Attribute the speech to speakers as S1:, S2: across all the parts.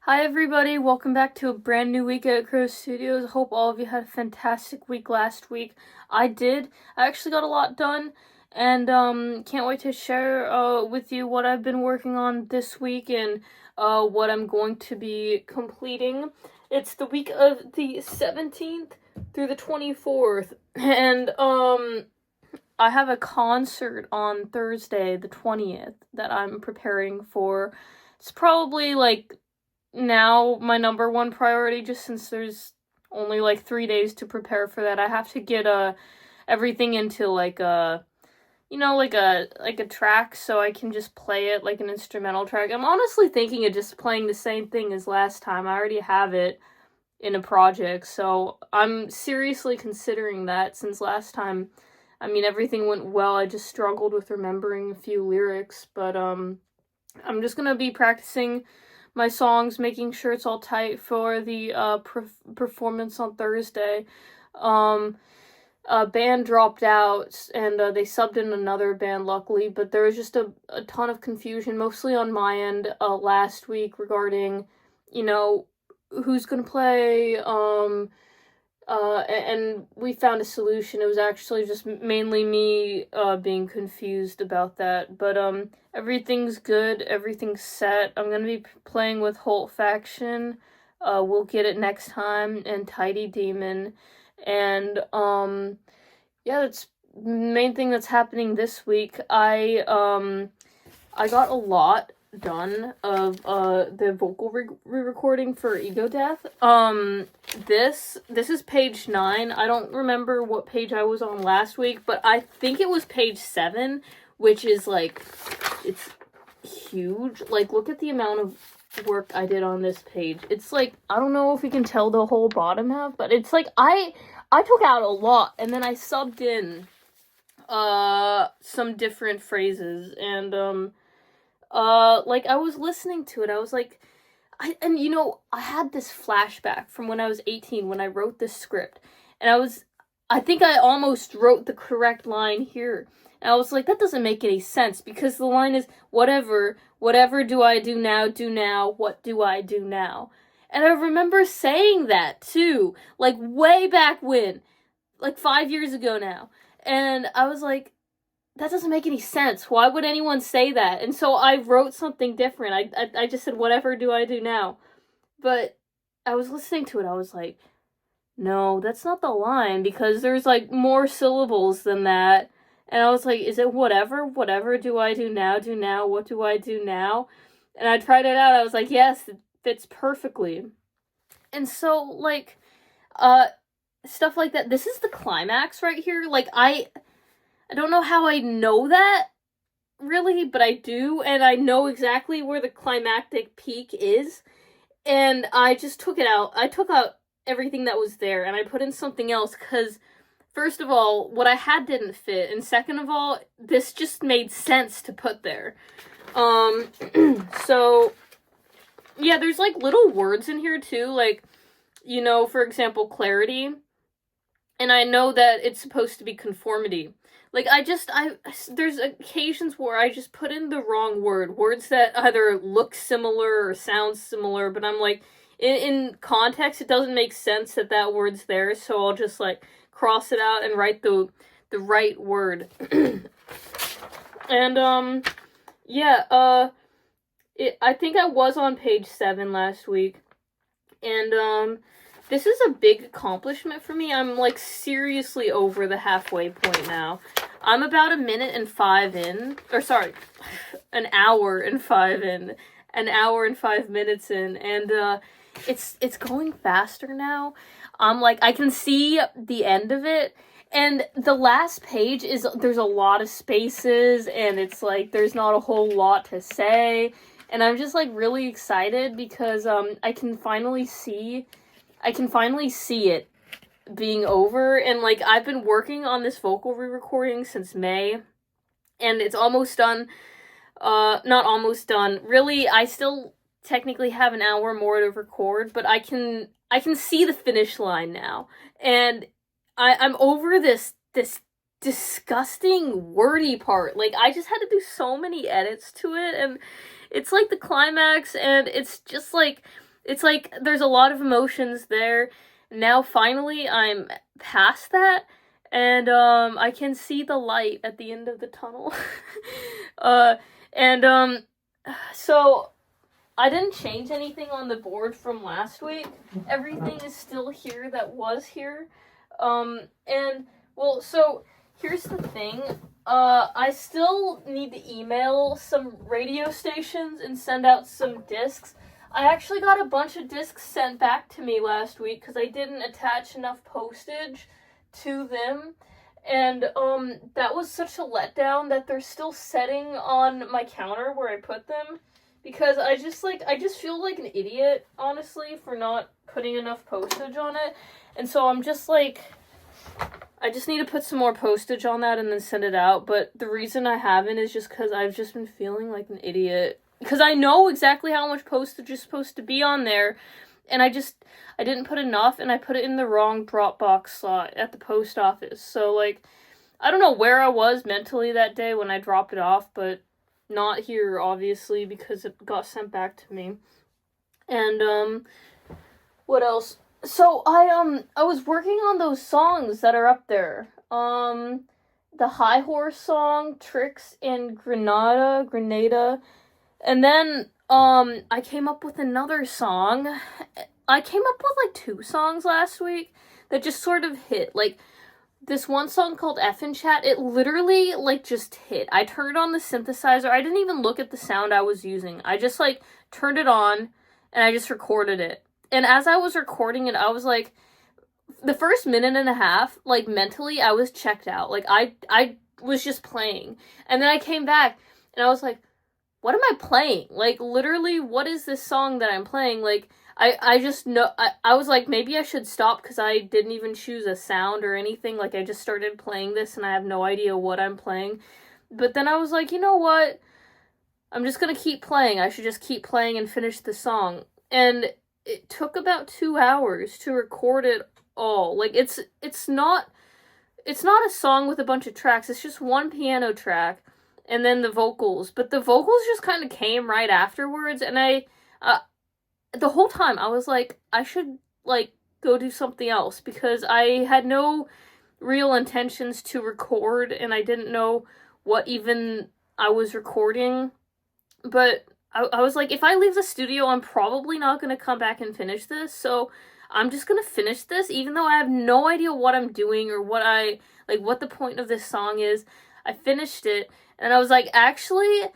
S1: Hi everybody, welcome back to a brand new week at Crow Studios. Hope all of you had a fantastic week last week. I did. I actually got a lot done, and can't wait to share with you what I've been working on this week and what I'm going to be completing. It's the week of the 17th through the 24th, and I have a concert on Thursday, the 20th, that I'm preparing for. It's probably now my number one priority, just since there's only 3 days to prepare for that. I have to get everything into a track so I can just play it like an instrumental track. I'm honestly thinking of just playing the same thing as last time. I already have it in a project, so I'm seriously considering that. Since last time, I mean, everything went well. I just struggled with remembering a few lyrics, but I'm just gonna be practicing my songs, making sure it's all tight for the performance on Thursday. A band dropped out, and they subbed in another band, luckily, but there was just a ton of confusion, mostly on my end, last week regarding, who's gonna play, and we found a solution. It was actually just mainly me being confused about that. But everything's good. Everything's set. I'm gonna be playing with Holt Faction. We'll Get It Next Time, and Tidy Demon. And yeah, that's the main thing that's happening this week. I got a lot done of the vocal re-recording for Ego Death. This is page 9. I don't remember what page I was on last week, but I think it was page 7, which is it's huge. Look at the amount of work I did on this page. It's I don't know if you can tell the whole bottom half, but it's I took out a lot, and then I subbed in some different phrases, and I was listening to it, I was like, I had this flashback from when I was 18, when I wrote this script, and I think I almost wrote the correct line here, and I was like, that doesn't make any sense, because the line is, whatever do I do now, what do I do now? And I remember saying that, too, way back when, 5 years ago now, and I was like, that doesn't make any sense. Why would anyone say that? And so I wrote something different. I just said, whatever do I do now? But I was listening to it, I was like, no, that's not the line, because there's more syllables than that. And I was like, is it whatever do I do now, what do I do now? And I tried it out, I was like, yes, it fits perfectly. And so, stuff like that. This is the climax right here. I don't know how I know that, really, but I do, and I know exactly where the climactic peak is, and I just took it out. I took out everything that was there, and I put in something else, because, first of all, what I had didn't fit, and second of all, this just made sense to put there. So, yeah, there's, little words in here, too, for example, clarity, and I know that it's supposed to be conformity. There's occasions where I just put in the wrong words that either look similar or sound similar, but I'm in context, it doesn't make sense that word's there, so I'll just, cross it out and write the right word. And, yeah, I think I was on page 7 last week, and, this is a big accomplishment for me. I'm, seriously over the halfway point now. I'm about an hour and 5 in. An hour and 5 minutes in. And, it's going faster now. I can see the end of it. And the last page there's a lot of spaces, and it's, there's not a whole lot to say. And I'm just, really excited, because, I can finally see it being over, and I've been working on this vocal re-recording since May, and it's almost done. Not almost done. Really, I still technically have an hour more to record, but I can see the finish line now, and I'm over this disgusting wordy part. I just had to do so many edits to it, and it's the climax, and it's just it's like there's a lot of emotions there. Now finally I'm past that, and I can see the light at the end of the tunnel. uh and so I didn't change anything on the board from last week. Everything is still here that was here. And well, so here's the thing. I still need to email some radio stations and send out some discs. I actually got a bunch of discs sent back to me last week because I didn't attach enough postage to them. And that was such a letdown that they're still sitting on my counter where I put them. Because I just feel like an idiot, honestly, for not putting enough postage on it. And so I'm just like, I just need to put some more postage on that and then send it out. But the reason I haven't is just because I've just been feeling like an idiot. Because I know exactly how much postage is supposed to be on there. And I didn't put enough, and I put it in the wrong Dropbox slot at the post office. So, like, I don't know where I was mentally that day when I dropped it off, but not here, obviously, because it got sent back to me. And, what else? So, I was working on those songs that are up there. The High Horse song, Tricks, and Grenada. And then, I came up with another song. I came up with, like, 2 songs last week that just sort of hit. Like, this one song called Effin' Chat, it literally, like, just hit. I turned on the synthesizer. I didn't even look at the sound I was using. I just, like, turned it on, and I just recorded it. And as I was recording it, I was, like, the first minute and a half, like, mentally, I was checked out. Like, I was just playing. And then I came back, and I was like, what am I playing? Like, literally, what is this song that I'm playing? Like, I just know, I was like, maybe I should stop because I didn't even choose a sound or anything. Like, I just started playing this and I have no idea what I'm playing. But then I was like, you know what? I'm just gonna keep playing. I should just keep playing and finish the song. And it took about 2 hours to record it all. Like, it's not a song with a bunch of tracks. It's just one piano track and then the vocals. But the vocals just kind of came right afterwards, and the whole time I was like, I should, like, go do something else, because I had no real intentions to record, and I didn't know what even I was recording. But I was like, if I leave the studio, I'm probably not going to come back and finish this, so I'm just going to finish this, even though I have no idea what I'm doing or what the point of this song is. I finished it, and I was like, actually,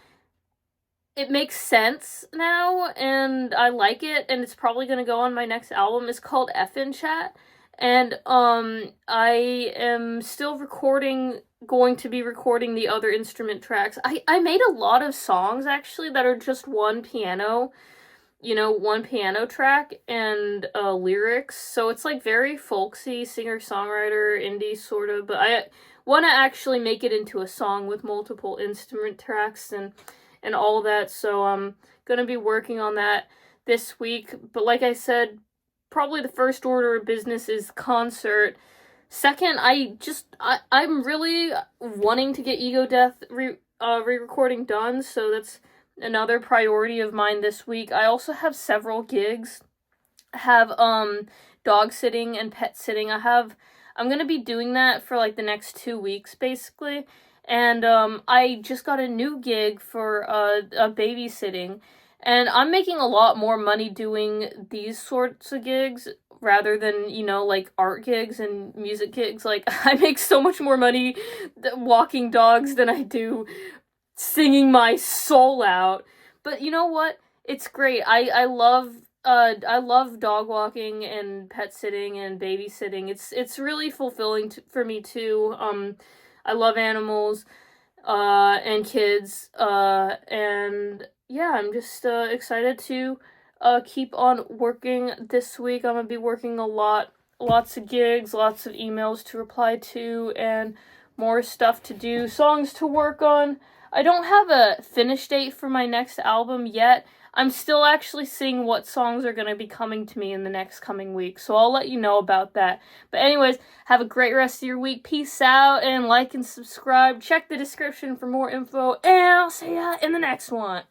S1: it makes sense now, and I like it, and it's probably going to go on my next album. It's called Effin' Chat, and I am still going to be recording the other instrument tracks. I made a lot of songs, actually, that are just one piano track and lyrics, so it's, like, very folksy, singer-songwriter, indie, sort of, but I want to actually make it into a song with multiple instrument tracks and all that, so I'm gonna be working on that this week. But like I said, probably the first order of business is concert. Second, I'm really wanting to get Ego Death re-recording done, so that's another priority of mine this week. I also have several gigs. I have dog sitting and pet sitting. I'm gonna be doing that for, like, the next 2 weeks, basically. And I just got a new gig for a babysitting, and I'm making a lot more money doing these sorts of gigs rather than, like, art gigs and music gigs. Like, I make so much more money walking dogs than I do singing my soul out. But you know what? It's great. I love dog walking and pet sitting and babysitting. It's really fulfilling for me too. I love animals, and kids, and yeah, I'm just, excited to, keep on working this week. I'm gonna be working a lot, lots of gigs, lots of emails to reply to, and more stuff to do, songs to work on. I don't have a finish date for my next album yet. I'm still actually seeing what songs are going to be coming to me in the next coming week, so I'll let you know about that. But anyways, have a great rest of your week. Peace out, and like and subscribe. Check the description for more info, and I'll see ya in the next one.